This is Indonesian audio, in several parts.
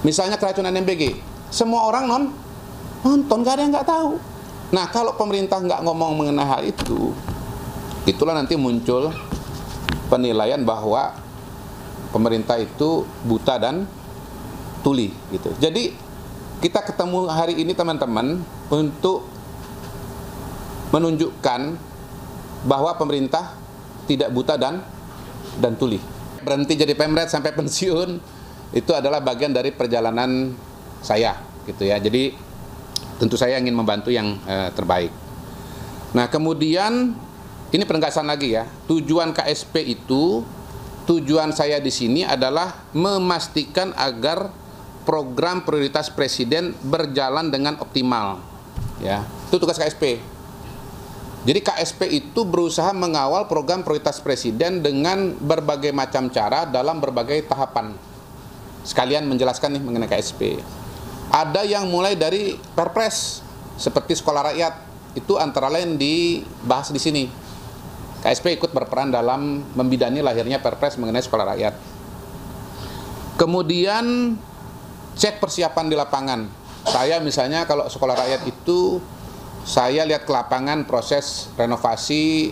Misalnya keracunan MBG, semua orang nonton, gak ada yang nggak tahu. Nah, kalau pemerintah nggak ngomong mengenai hal itu, itulah nanti muncul penilaian bahwa pemerintah itu buta dan tuli gitu. Jadi kita ketemu hari ini teman-teman untuk menunjukkan bahwa pemerintah tidak buta dan tuli. Berhenti jadi pemret sampai pensiun itu adalah bagian dari perjalanan saya gitu ya. Jadi tentu saya ingin membantu yang terbaik. Nah, kemudian ini penegasan lagi ya. Tujuan KSP itu, tujuan saya di sini adalah memastikan agar program prioritas Presiden berjalan dengan optimal. Ya, itu tugas KSP. Jadi KSP itu berusaha mengawal program prioritas Presiden dengan berbagai macam cara dalam berbagai tahapan. Sekalian menjelaskan nih mengenai KSP. Ada yang mulai dari Perpres seperti sekolah rakyat, itu antara lain dibahas di sini. KSP ikut berperan dalam membidani lahirnya Perpres mengenai sekolah rakyat. Kemudian cek persiapan di lapangan. Saya misalnya kalau sekolah rakyat itu saya lihat ke lapangan proses renovasi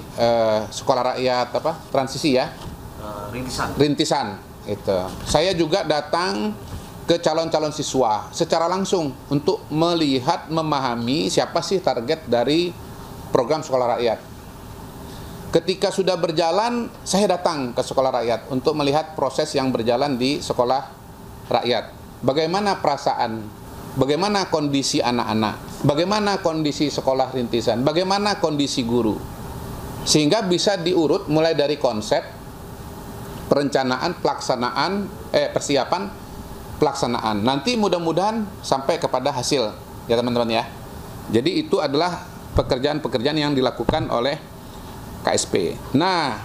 sekolah rakyat transisi ya, rintisan itu. Saya juga datang ke calon-calon siswa secara langsung untuk melihat, memahami siapa sih target dari program sekolah rakyat. Ketika sudah berjalan, saya datang ke sekolah rakyat untuk melihat proses yang berjalan di sekolah rakyat. Bagaimana perasaan, bagaimana kondisi anak-anak, bagaimana kondisi sekolah rintisan, bagaimana kondisi guru. Sehingga bisa diurut mulai dari konsep, perencanaan, pelaksanaan, persiapan, pelaksanaan. Nanti mudah-mudahan sampai kepada hasil ya teman-teman ya. Jadi itu adalah pekerjaan-pekerjaan yang dilakukan oleh KSP. Nah,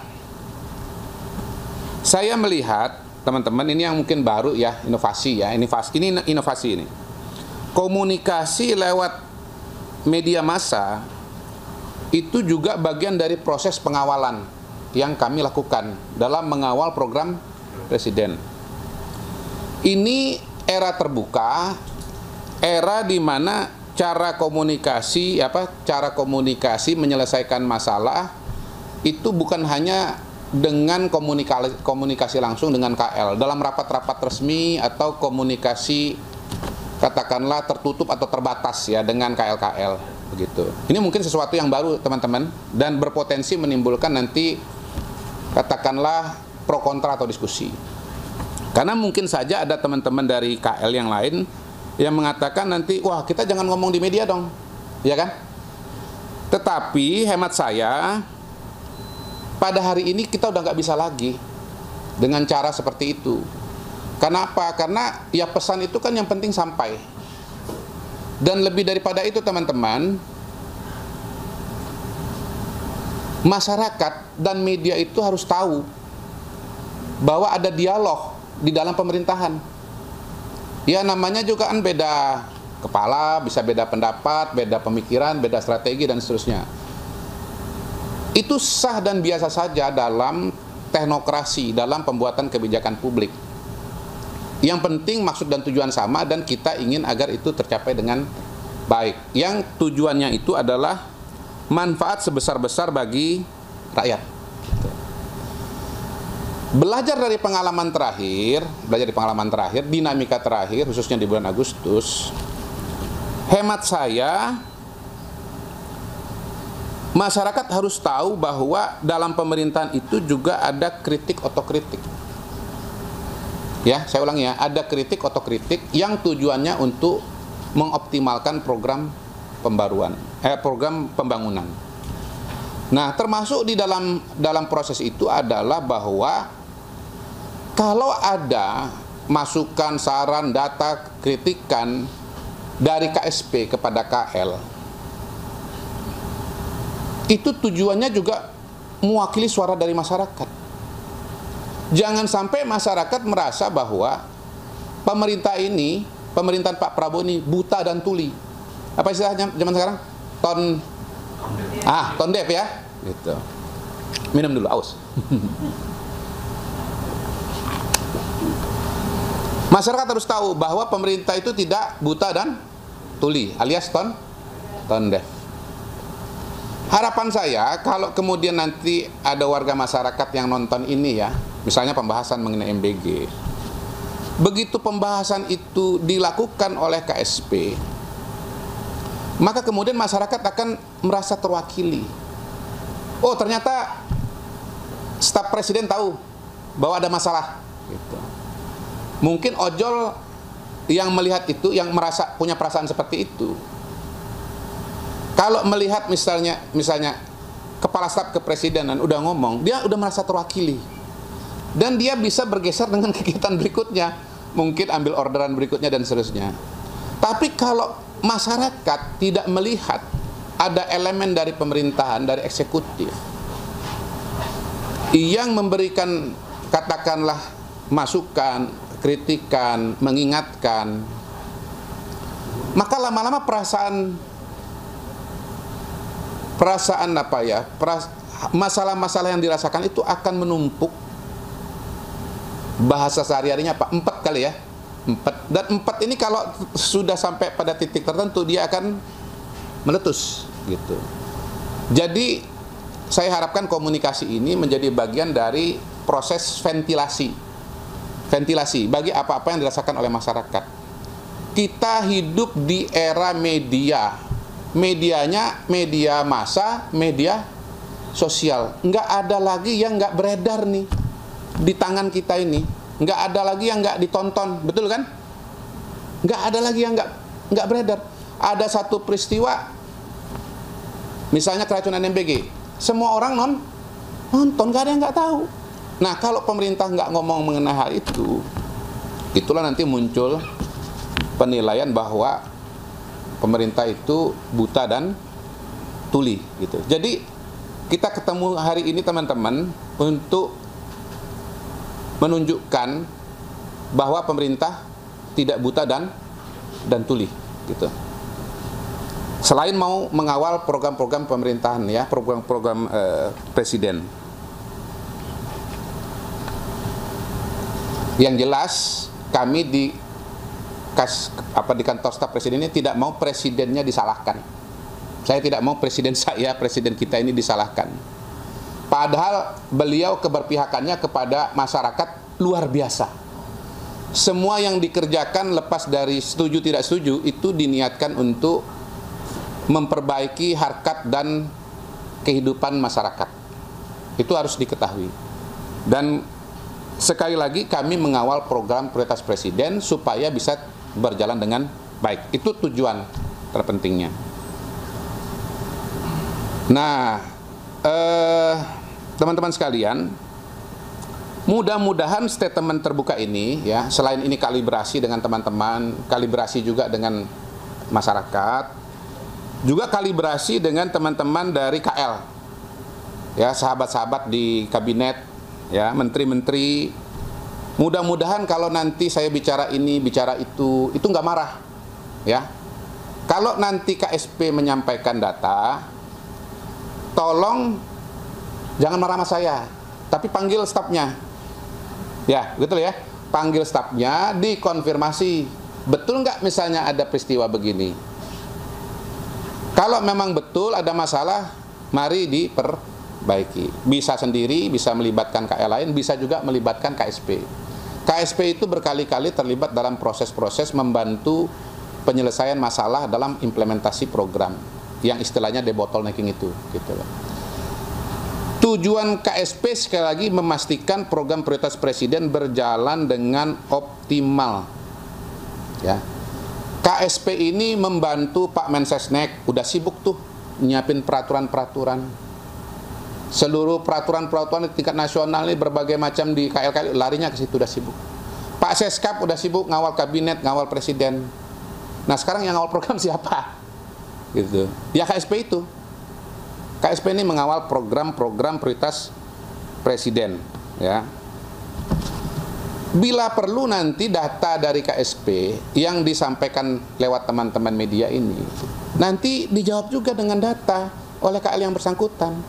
saya melihat teman-teman ini yang mungkin baru ya, inovasi ya, inovasi ini. Komunikasi lewat media massa itu juga bagian dari proses pengawalan yang kami lakukan dalam mengawal program Presiden. Ini era terbuka, era di mana cara komunikasi menyelesaikan masalah itu bukan hanya dengan komunikasi langsung dengan KL dalam rapat-rapat resmi atau komunikasi katakanlah tertutup atau terbatas ya dengan KL-KL begitu. Ini mungkin sesuatu yang baru teman-teman dan berpotensi menimbulkan nanti katakanlah pro kontra atau diskusi. Karena mungkin saja ada teman-teman dari KL yang lain yang mengatakan nanti, wah kita jangan ngomong di media dong, ya kan? Tetapi hemat saya, pada hari ini kita udah nggak bisa lagi dengan cara seperti itu. Kenapa? Karena ya pesan itu kan yang penting sampai. Dan lebih daripada itu teman-teman, masyarakat dan media itu harus tahu bahwa ada dialog di dalam pemerintahan. Ya namanya juga kan beda kepala, bisa beda pendapat, beda pemikiran, beda strategi dan seterusnya. Itu sah dan biasa saja dalam teknokrasi, dalam pembuatan kebijakan publik. Yang penting maksud dan tujuan sama dan kita ingin agar itu tercapai dengan baik. Yang tujuannya itu adalah manfaat sebesar-besar bagi rakyat. Belajar dari pengalaman terakhir, dinamika terakhir, khususnya di bulan Agustus, hemat saya, masyarakat harus tahu bahwa dalam pemerintahan itu juga ada kritik otokritik. Ya, saya ulangi ya, ada kritik otokritik yang tujuannya untuk mengoptimalkan program pembangunan. Nah, termasuk di dalam proses itu adalah bahwa kalau ada masukan, saran, data, kritikan dari KSP kepada KL, itu tujuannya juga mewakili suara dari masyarakat. Jangan sampai masyarakat merasa bahwa pemerintahan Pak Prabowo ini buta dan tuli. Apa istilahnya zaman sekarang? Tondep ya. Gitu. Minum dulu, aus. Masyarakat harus tahu bahwa pemerintah itu tidak buta dan tuli, alias tone deaf. Harapan saya kalau kemudian nanti ada warga masyarakat yang nonton ini ya, misalnya pembahasan mengenai MBG, begitu pembahasan itu dilakukan oleh KSP, maka kemudian masyarakat akan merasa terwakili. Oh, ternyata staf presiden tahu bahwa ada masalah gitu. Mungkin ojol yang melihat itu, yang merasa punya perasaan seperti itu, kalau melihat misalnya kepala staf kepresidenan udah ngomong, dia udah merasa terwakili. Dan dia bisa bergeser dengan kegiatan berikutnya, mungkin ambil orderan berikutnya dan seterusnya. Tapi kalau masyarakat tidak melihat ada elemen dari pemerintahan, dari eksekutif yang memberikan, katakanlah, masukan, kritikan, mengingatkan, maka lama-lama masalah-masalah yang dirasakan itu akan menumpuk. Bahasa sehari-harinya apa? 4 kali ya. 4. Dan 4 ini kalau sudah sampai pada titik tertentu, dia akan meletus gitu. Jadi saya harapkan komunikasi ini menjadi bagian dari proses ventilasi bagi apa-apa yang dirasakan oleh masyarakat. Kita hidup di era medianya media massa, media sosial. Nggak ada lagi yang nggak beredar nih di tangan kita ini. Nggak ada lagi yang nggak ditonton, betul kan? Nggak ada lagi yang nggak beredar. Ada satu peristiwa, misalnya keracunan MBG, semua orang nonton, nggak ada yang nggak tahu. Nah, kalau pemerintah nggak ngomong mengenai hal itu, itulah nanti muncul penilaian bahwa pemerintah itu buta dan tuli gitu. Jadi kita ketemu hari ini teman-teman untuk menunjukkan bahwa pemerintah tidak buta dan tuli gitu. Selain mau mengawal program-program pemerintahan ya, program-program presiden. Yang jelas kami di kantor staf presiden ini tidak mau presidennya disalahkan. Saya tidak mau presiden kita ini disalahkan. Padahal beliau keberpihakannya kepada masyarakat luar biasa. Semua yang dikerjakan lepas dari setuju tidak setuju itu diniatkan untuk memperbaiki harkat dan kehidupan masyarakat. Itu harus diketahui. Dan sekali lagi kami mengawal program prioritas presiden supaya bisa berjalan dengan baik. Itu tujuan terpentingnya. Nah, teman-teman sekalian, mudah-mudahan statement terbuka ini ya, selain ini kalibrasi dengan teman-teman, kalibrasi juga dengan masyarakat, juga kalibrasi dengan teman-teman dari KL. Ya, sahabat-sahabat di kabinet ya, menteri-menteri, mudah-mudahan kalau nanti saya bicara ini, bicara itu nggak marah, ya. Kalau nanti KSP menyampaikan data, tolong jangan marah sama saya, tapi panggil stafnya, ya, betul ya, panggil stafnya, dikonfirmasi, betul nggak misalnya ada peristiwa begini. Kalau memang betul ada masalah, mari diperbaiki. Bisa sendiri, bisa melibatkan KL lain, bisa juga melibatkan KSP. KSP itu berkali-kali terlibat dalam proses-proses membantu penyelesaian masalah dalam implementasi program yang istilahnya debottlenecking itu, gitu loh. Tujuan KSP sekali lagi memastikan program prioritas presiden berjalan dengan optimal. Ya. KSP ini membantu Pak Mensesnek, udah sibuk tuh nyiapin peraturan-peraturan. Seluruh peraturan-peraturan di tingkat nasional ini berbagai macam di KL larinya ke situ, udah sibuk. Pak Seskap udah sibuk ngawal kabinet, ngawal presiden. Nah, sekarang yang ngawal program siapa? Gitu. Ya KSP itu. KSP ini mengawal program-program prioritas presiden, ya. Bila perlu nanti data dari KSP yang disampaikan lewat teman-teman media ini, nanti dijawab juga dengan data oleh KL yang bersangkutan.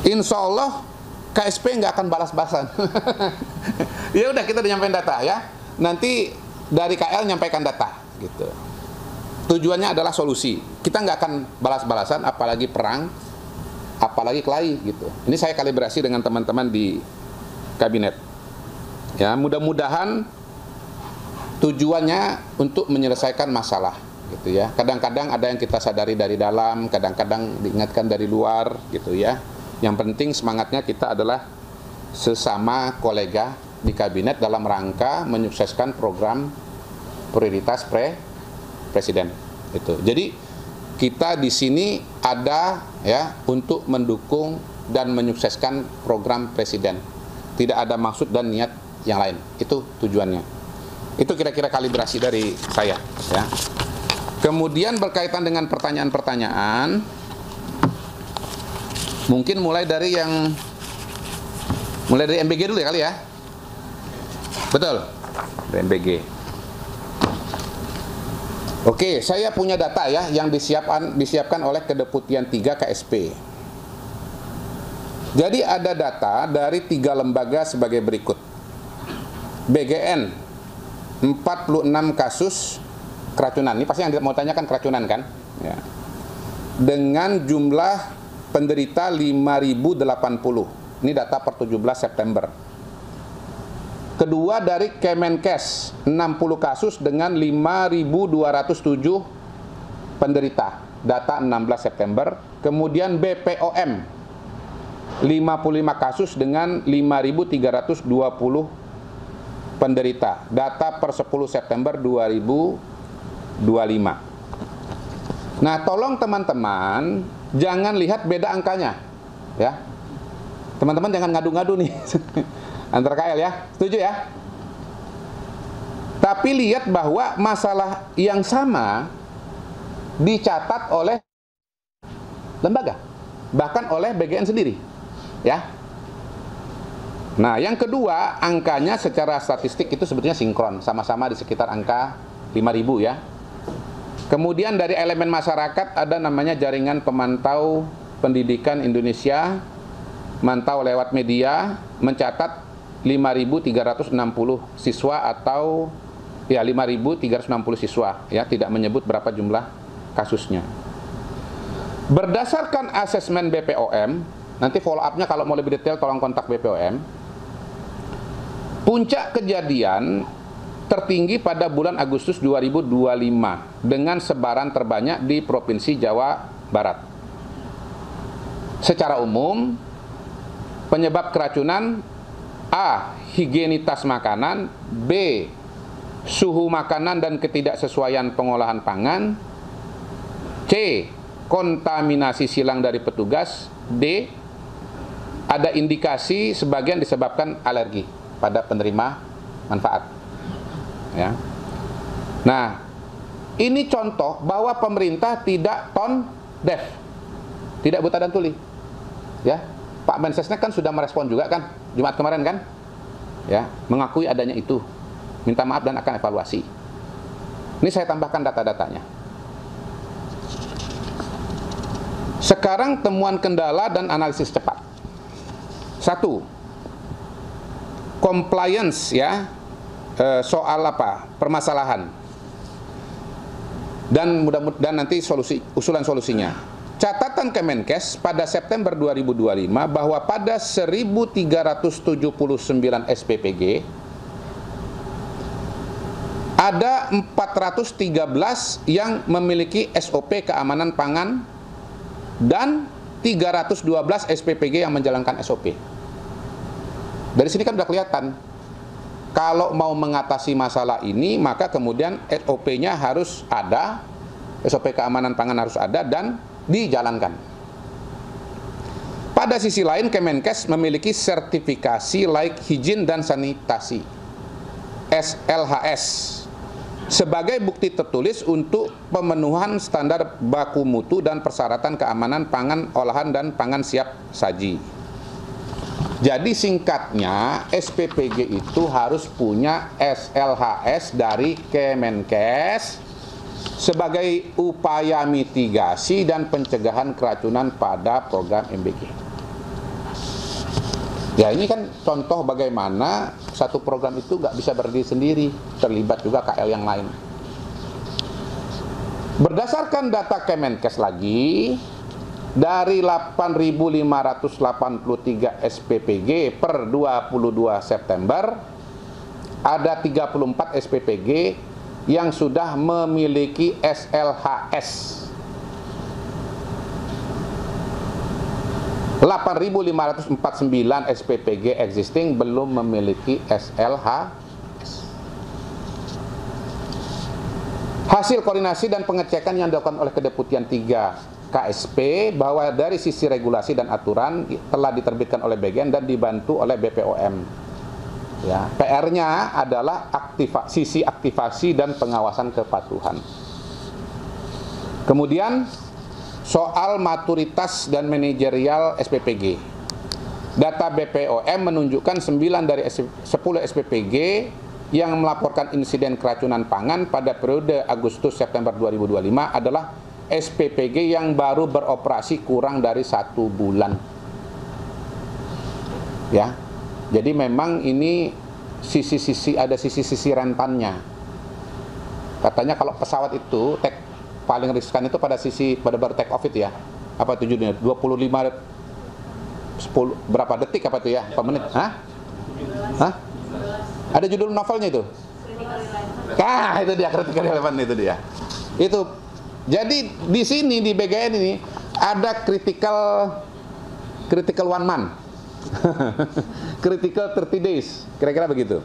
Insya Allah KSP nggak akan balas-balasan. Ya udah, kita menyampaikan data ya. nanti dari KL nyampaikan data gitu. Tujuannya adalah solusi. Kita nggak akan balas-balasan, apalagi perang, apalagi kelahi gitu. Ini saya kalibrasi dengan teman-teman di kabinet. Ya, mudah-mudahan tujuannya untuk menyelesaikan masalah gitu ya. Kadang-kadang ada yang kita sadari dari dalam, kadang-kadang diingatkan dari luar gitu ya. Yang penting semangatnya kita adalah sesama kolega di kabinet dalam rangka menyukseskan program prioritas presiden itu. Jadi kita di sini ada ya untuk mendukung dan menyukseskan program presiden. Tidak ada maksud dan niat yang lain. Itu tujuannya. Itu kira-kira kalibrasi dari saya ya. Kemudian berkaitan dengan pertanyaan-pertanyaan, mungkin mulai dari MBG dulu ya kali ya. Betul. Dari MBG. Oke, saya punya data ya yang disiapkan oleh Kedeputian 3 KSP. Jadi ada data dari 3 lembaga sebagai berikut. BGN 46 kasus keracunan. Ini pasti yang mau tanyakan keracunan kan? Ya. Dengan jumlah penderita 5.080. Ini data per 17 September. Kedua dari Kemenkes 60 kasus dengan 5.207 penderita, data 16 September. Kemudian BPOM 55 kasus dengan 5.320 penderita, data per 10 September 2025. Nah, tolong teman-teman jangan lihat beda angkanya ya. Teman-teman jangan ngadu-ngadu nih antar KL ya, setuju ya? Tapi lihat bahwa masalah yang sama dicatat oleh lembaga, bahkan oleh BGN sendiri, ya. Nah, yang kedua, angkanya secara statistik itu sebetulnya sinkron, sama-sama di sekitar angka 5.000 ya. Kemudian dari elemen masyarakat ada namanya Jaringan Pemantau Pendidikan Indonesia, mantau lewat media, mencatat 5.360 siswa atau ya 5.360 siswa ya, tidak menyebut berapa jumlah kasusnya. Berdasarkan asesmen BPOM, nanti follow up-nya kalau mau lebih detail tolong kontak BPOM. Puncak kejadian tertinggi pada bulan Agustus 2025 dengan sebaran terbanyak di Provinsi Jawa Barat. Secara umum, penyebab keracunan A. Higienitas makanan, B. Suhu makanan dan ketidaksesuaian pengolahan pangan, C. Kontaminasi silang dari petugas, D. Ada indikasi sebagian disebabkan alergi pada penerima manfaat. Ya. Nah, ini contoh bahwa pemerintah tidak tone deaf, tidak buta dan tuli. Ya, Pak Mensesnek kan sudah merespon juga kan Jumat kemarin kan, ya, mengakui adanya itu, minta maaf dan akan evaluasi. Ini saya tambahkan data-datanya. Sekarang temuan kendala dan analisis cepat. 1. Compliance ya, soal apa? Permasalahan. Dan mudah-mudahan nanti usulan solusinya. Catatan Kemenkes pada September 2025 bahwa pada 1.379 SPPG ada 413 yang memiliki SOP keamanan pangan dan 312 SPPG yang menjalankan SOP. Dari sini kan sudah kelihatan, kalau mau mengatasi masalah ini maka kemudian SOP-nya harus ada, SOP keamanan pangan harus ada dan dijalankan. Pada sisi lain, Kemenkes memiliki sertifikasi layak higien dan sanitasi SLHS sebagai bukti tertulis untuk pemenuhan standar baku mutu dan persyaratan keamanan pangan olahan dan pangan siap saji. Jadi singkatnya, SPPG itu harus punya SLHS dari Kemenkes sebagai upaya mitigasi dan pencegahan keracunan pada program MBG. Ya ini kan contoh bagaimana satu program itu nggak bisa berdiri sendiri, terlibat juga KL yang lain. Berdasarkan data Kemenkes lagi, dari 8.583 SPPG per 22 September, ada 34 SPPG yang sudah memiliki SLHS. 8.549 SPPG existing belum memiliki SLHS. Hasil koordinasi dan pengecekan yang dilakukan oleh Kedeputian 3 KSP bahwa dari sisi regulasi dan aturan telah diterbitkan oleh BGN dan dibantu oleh BPOM. Ya, PR-nya adalah sisi aktivasi dan pengawasan kepatuhan. Kemudian soal maturitas dan manajerial SPPG. Data BPOM menunjukkan 9 dari 10 SPPG yang melaporkan insiden keracunan pangan pada periode Agustus-September 2025 adalah SPPG yang baru beroperasi kurang dari 1 bulan. Ya, jadi memang ini ada sisi-sisi rentannya. Katanya kalau pesawat itu paling riskan itu pada baru take off itu ya. Apa itu judulnya? 25 berapa detik apa itu ya? Per menit? Hah? Ada judul novelnya itu? Itu dia, critical relevant itu dia. Itu. Jadi di sini di BGN ini ada critical one month. Critical 30 days. Kira-kira begitu.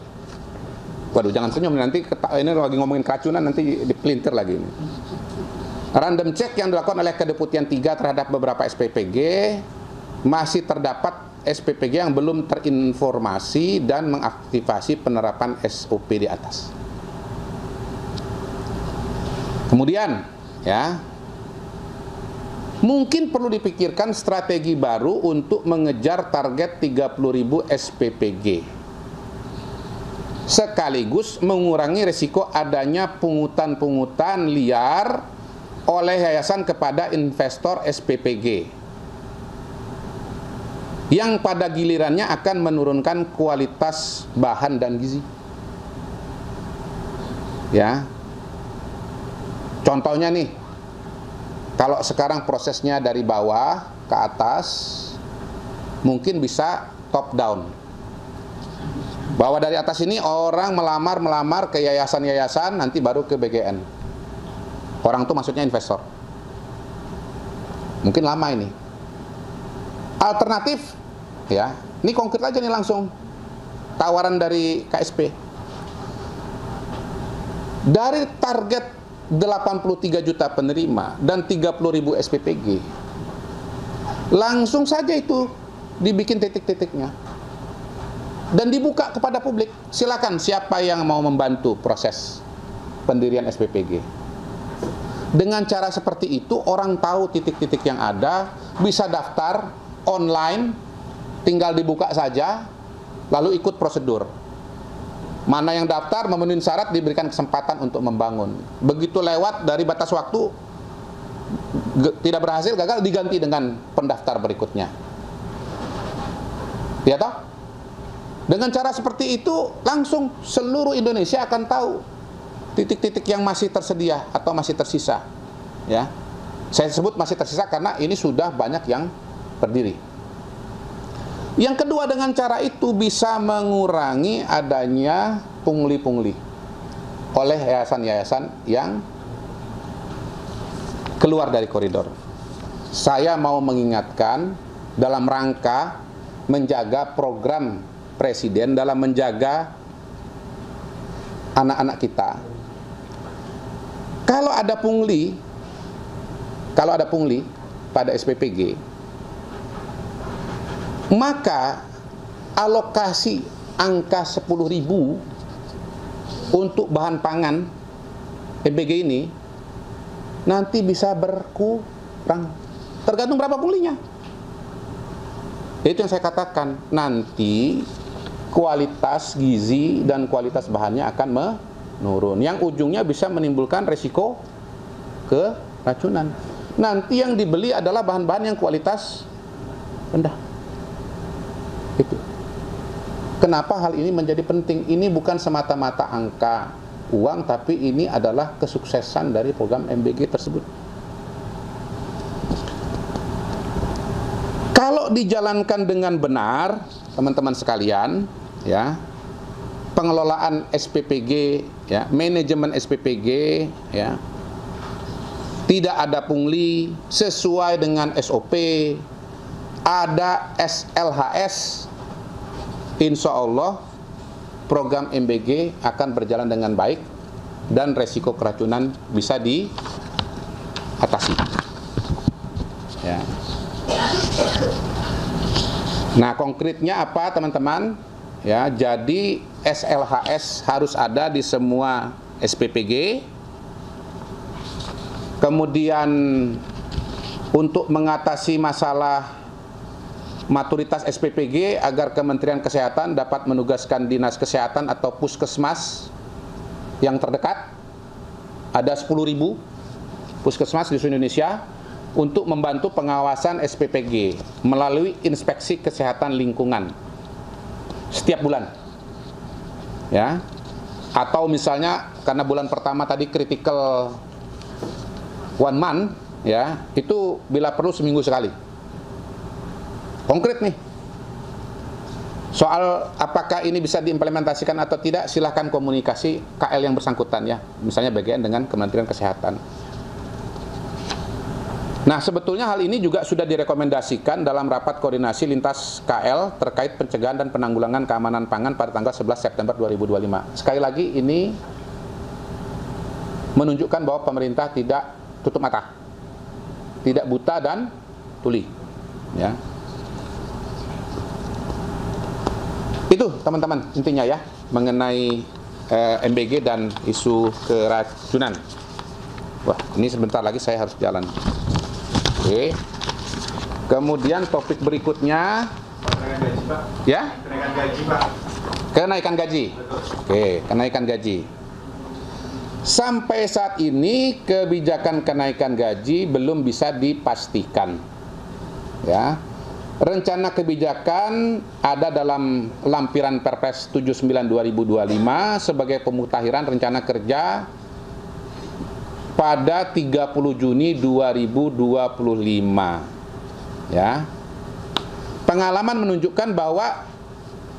Waduh, jangan senyum nanti ini lagi ngomongin keracunan nanti dipelintir lagi ini. Random check yang dilakukan oleh Kedeputian 3 terhadap beberapa SPPG, masih terdapat SPPG yang belum terinformasi dan mengaktifasi penerapan SOP di atas. Kemudian, ya, mungkin perlu dipikirkan strategi baru untuk mengejar target 30.000 SPPG. Sekaligus mengurangi risiko adanya pungutan-pungutan liar oleh yayasan kepada investor SPPG yang pada gilirannya akan menurunkan kualitas bahan dan gizi. Ya. Contohnya nih, kalau sekarang prosesnya dari bawah ke atas, mungkin bisa top down. Bahwa dari atas ini orang melamar ke yayasan-yayasan, nanti baru ke BGN. Orang itu maksudnya investor. Mungkin lama ini. Alternatif, ya, ini konkret aja nih langsung. Tawaran dari KSP. Dari target 83 juta penerima dan 30.000 SPPG, langsung saja itu dibikin titik-titiknya dan dibuka kepada publik. Silakan siapa yang mau membantu proses pendirian SPPG. Dengan cara seperti itu orang tahu titik-titik yang ada, bisa daftar online, tinggal dibuka saja, lalu ikut prosedur. Mana yang daftar memenuhi syarat diberikan kesempatan untuk membangun. Begitu lewat dari batas waktu, tidak berhasil, gagal, diganti dengan pendaftar berikutnya. Ya toh? Dengan cara seperti itu langsung seluruh Indonesia akan tahu titik-titik yang masih tersedia atau masih tersisa. Ya, saya sebut masih tersisa karena ini sudah banyak yang berdiri. Yang kedua, dengan cara itu bisa mengurangi adanya pungli-pungli oleh yayasan-yayasan yang keluar dari koridor. Saya mau mengingatkan dalam rangka menjaga program Presiden dalam menjaga anak-anak kita. Kalau ada pungli pada SPPG, maka alokasi angka 10.000 untuk bahan pangan EBG ini nanti bisa berkurang, tergantung berapa punglinya. Itu yang saya katakan, nanti kualitas gizi dan kualitas bahannya akan menurun, yang ujungnya bisa menimbulkan resiko keracunan. Nanti yang dibeli adalah bahan-bahan yang kualitas rendah. Itu. Kenapa hal ini menjadi penting? Ini bukan semata-mata angka uang, tapi ini adalah kesuksesan dari program MBG tersebut. Kalau dijalankan dengan benar, teman-teman sekalian, ya, pengelolaan SPPG, ya, manajemen SPPG, ya, tidak ada pungli, sesuai dengan SOP, ada SLHS, insya Allah program MBG akan berjalan dengan baik dan resiko keracunan bisa diatasi. Ya. Nah, konkretnya apa, teman-teman? Ya, jadi SLHS harus ada di semua SPPG. Kemudian untuk mengatasi masalah maturitas SPPG agar Kementerian Kesehatan dapat menugaskan Dinas Kesehatan atau Puskesmas yang terdekat, ada 10.000 Puskesmas di seluruh Indonesia untuk membantu pengawasan SPPG melalui inspeksi kesehatan lingkungan setiap bulan, ya. Atau misalnya karena bulan pertama tadi critical one month, ya, itu bila perlu seminggu sekali. Konkret nih, soal apakah ini bisa diimplementasikan atau tidak, silahkan komunikasi KL yang bersangkutan, ya, misalnya bagian dengan Kementerian Kesehatan. Nah, sebetulnya hal ini juga sudah direkomendasikan dalam rapat koordinasi lintas KL terkait pencegahan dan penanggulangan keamanan pangan pada tanggal 11 September 2025. Sekali lagi, ini menunjukkan bahwa pemerintah tidak tutup mata, tidak buta dan tuli, ya. Itu teman-teman intinya, ya, mengenai MBG dan isu keracunan. Wah, ini sebentar lagi saya harus jalan. Oke. Kemudian topik berikutnya, Kenaikan gaji, Pak. ya, Kenaikan gaji, Pak. kenaikan gaji. Betul. Oke, kenaikan gaji. Sampai saat ini kebijakan kenaikan gaji belum bisa dipastikan, ya. Rencana kebijakan ada dalam lampiran Perpres 79/2025 sebagai pemutahiran rencana kerja pada 30 Juni 2025. Ya. Pengalaman menunjukkan bahwa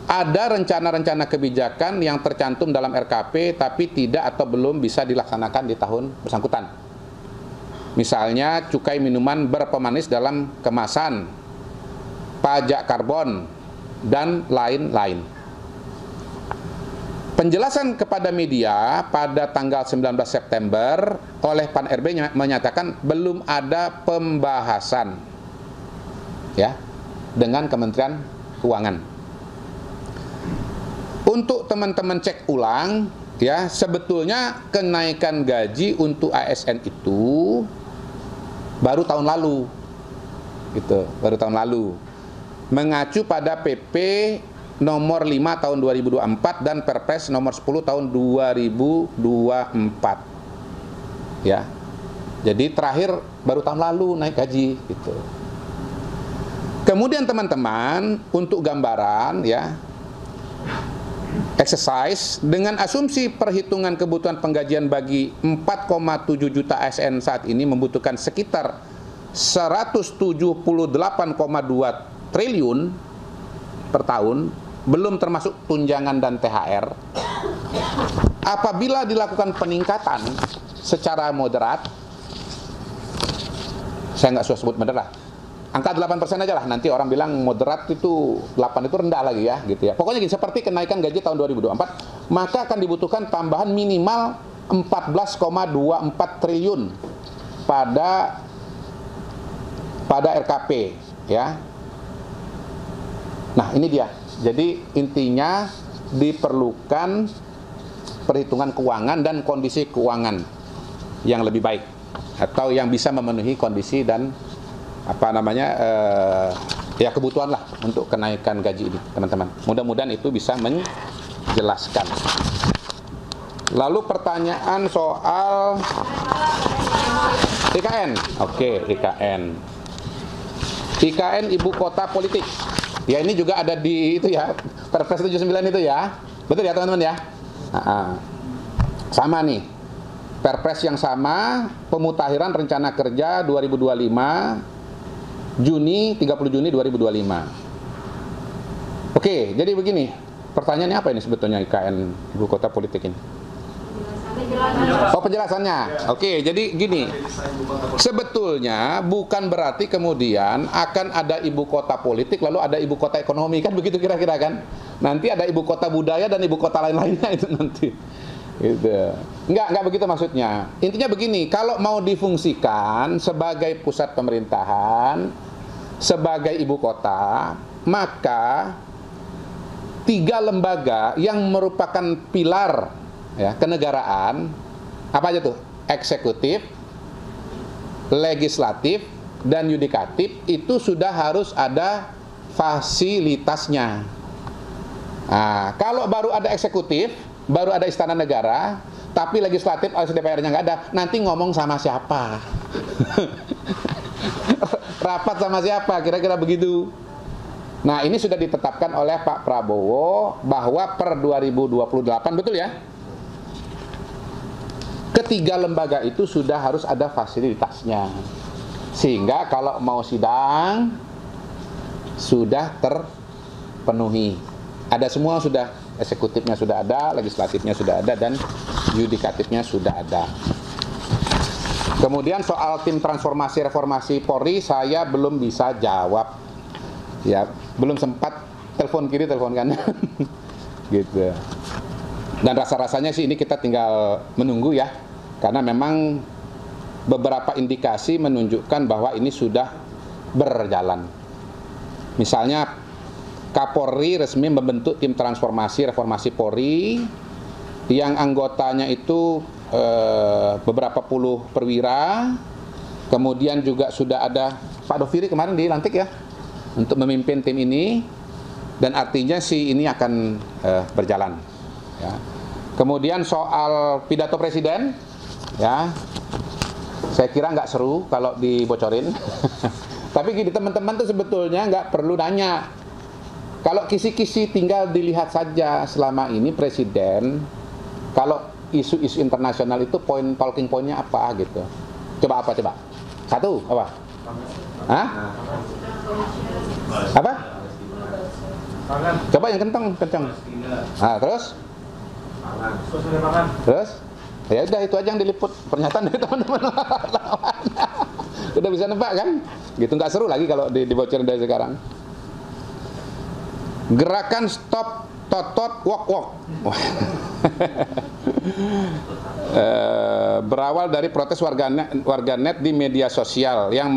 ada rencana-rencana kebijakan yang tercantum dalam RKP tapi tidak atau belum bisa dilaksanakan di tahun bersangkutan. Misalnya cukai minuman berpemanis dalam kemasan, pajak karbon, dan lain-lain. Penjelasan kepada media pada tanggal 19 September oleh Pan RB menyatakan belum ada pembahasan, ya, dengan Kementerian Keuangan. Untuk teman-teman cek ulang, ya, sebetulnya kenaikan gaji untuk ASN itu baru tahun lalu, gitu, baru tahun lalu. Mengacu pada PP nomor 5 tahun 2024 dan Perpres nomor 10 tahun 2024. Ya. Jadi terakhir baru tahun lalu naik gaji, gitu. Kemudian teman-teman, untuk gambaran, ya, exercise dengan asumsi perhitungan kebutuhan penggajian bagi 4,7 juta ASN saat ini membutuhkan sekitar 178,2 triliun per tahun, belum termasuk tunjangan dan THR. Apabila dilakukan peningkatan secara moderat, saya nggak suka sebut moderat, angka 8% aja lah, nanti orang bilang moderat itu 8 itu rendah lagi, ya, gitu, ya. Pokoknya gini, seperti kenaikan gaji tahun 2024, maka akan dibutuhkan tambahan minimal 14,24 triliun pada RKP, ya. Nah, ini dia. Jadi intinya diperlukan perhitungan keuangan dan kondisi keuangan yang lebih baik atau yang bisa memenuhi kondisi dan ya kebutuhan lah untuk kenaikan gaji ini, teman-teman. Mudah-mudahan itu bisa menjelaskan. Lalu pertanyaan soal IKN. Oke, IKN. IKN ibu kota politik. Ya, ini juga ada di itu, ya, Perpres 79 itu ya. Betul ya teman-teman ya? Sama nih. Perpres yang sama, pemutakhiran rencana kerja 2025 30 Juni 2025. Oke, jadi begini. Pertanyaannya apa ini sebetulnya IKN Ibu Kota Politik ini? Oh, penjelasannya. Oke, jadi gini. Sebetulnya bukan berarti kemudian akan ada ibu kota politik lalu ada ibu kota ekonomi, kan begitu kira-kira kan? Nanti ada ibu kota budaya dan ibu kota lain-lainnya itu nanti. Gitu. Enggak begitu maksudnya. Intinya begini, kalau mau difungsikan sebagai pusat pemerintahan, sebagai ibu kota, maka 3 lembaga yang merupakan pilar ya, kenegaraan, apa aja tuh? Eksekutif, legislatif, dan yudikatif itu sudah harus ada fasilitasnya. Nah, kalau baru ada eksekutif, baru ada istana negara, tapi legislatif alias DPR-nya nggak ada, nanti ngomong sama siapa? Rapat sama siapa? Kira-kira begitu. Nah, ini sudah ditetapkan oleh Pak Prabowo bahwa per 2028, betul ya? Ketiga lembaga itu sudah harus ada fasilitasnya. Sehingga kalau mau sidang sudah terpenuhi. Ada semua sudah, eksekutifnya sudah ada, legislatifnya sudah ada, dan yudikatifnya sudah ada. Kemudian soal tim transformasi reformasi Polri saya belum bisa jawab. Ya, belum sempat telepon kiri, telepon kanan. Gitu. Dan rasa-rasanya sih ini kita tinggal menunggu ya. Karena memang beberapa indikasi menunjukkan bahwa ini sudah berjalan. Misalnya Kapolri resmi membentuk tim transformasi reformasi Polri yang anggotanya itu beberapa puluh perwira. Kemudian juga sudah ada Pak Doviri kemarin dilantik ya untuk memimpin tim ini, dan artinya sih ini akan berjalan ya. Kemudian soal pidato presiden ya, saya kira nggak seru kalau dibocorin. Tapi gini teman-teman tuh sebetulnya nggak perlu nanya. Kalau kisi-kisi tinggal dilihat saja selama ini presiden, kalau isu-isu internasional itu talking pointnya apa gitu. Coba apa coba? Satu apa? Hah? Apa? Coba yang kencang. Nah, terus? Terus? Ya udah itu aja yang diliput, pernyataan dari teman-teman. Udah bisa nebak kan? Gitu, nggak seru lagi kalau dibocorin dari sekarang. Gerakan stop totot wok. Berawal dari protes warganet di media sosial yang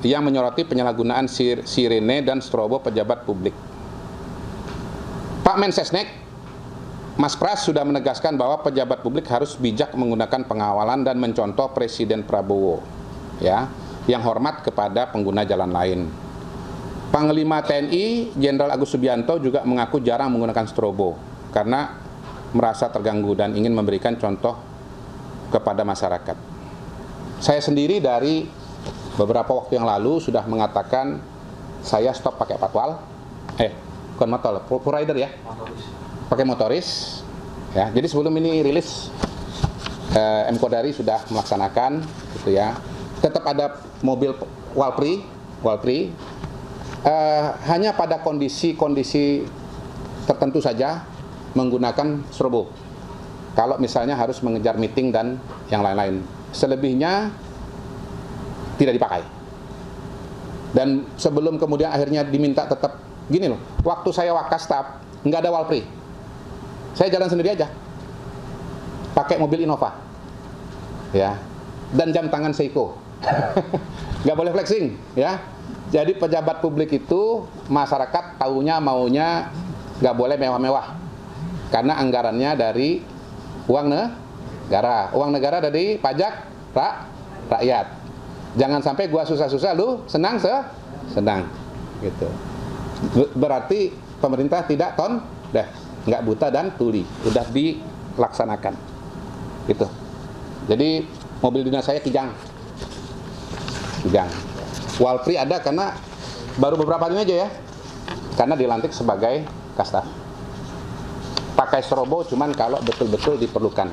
menyoroti penyalahgunaan sirene dan strobo pejabat publik. Pak Mensesnek, Mas Pras sudah menegaskan bahwa pejabat publik harus bijak menggunakan pengawalan dan mencontoh Presiden Prabowo, ya, yang hormat kepada pengguna jalan lain. Panglima TNI Jenderal Agus Subianto juga mengaku jarang menggunakan strobo karena merasa terganggu dan ingin memberikan contoh kepada masyarakat. Saya sendiri dari beberapa waktu yang lalu sudah mengatakan saya stop pakai patwal, bukan motor, rider ya, pakai motoris. Ya, jadi sebelum ini rilis, M-Kodari sudah melaksanakan, gitu ya. Tetap ada mobil Walpri. Hanya pada kondisi tertentu saja menggunakan strobo. Kalau misalnya harus mengejar meeting dan yang lain-lain. Selebihnya tidak dipakai. Dan sebelum kemudian akhirnya diminta tetap gini loh. Waktu saya Wakastaf nggak ada Walpri. Saya jalan sendiri aja. Pakai mobil Innova. Ya. Dan jam tangan Seiko. Nggak boleh flexing, ya. Jadi pejabat publik itu masyarakat taunya maunya nggak boleh mewah-mewah karena anggarannya dari uang negara. Uang negara dari pajak rakyat. Jangan sampai gua susah-susah lu senang gitu. Berarti pemerintah tidak nggak buta dan tuli, udah dilaksanakan gitu. Jadi mobil dinas saya Kijang. Walpri ada karena baru beberapa hari aja ya, karena dilantik sebagai kasta. Pakai strobo cuman kalau betul-betul diperlukan.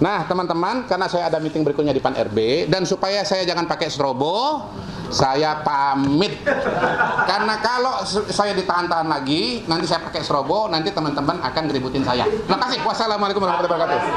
Nah, teman-teman, karena saya ada meeting berikutnya di Pan RB, dan supaya saya jangan pakai strobo, saya pamit. Karena kalau saya ditahan-tahan lagi, nanti saya pakai strobo, nanti teman-teman akan ngeributin saya. Terima kasih. Wassalamualaikum warahmatullahi wabarakatuh.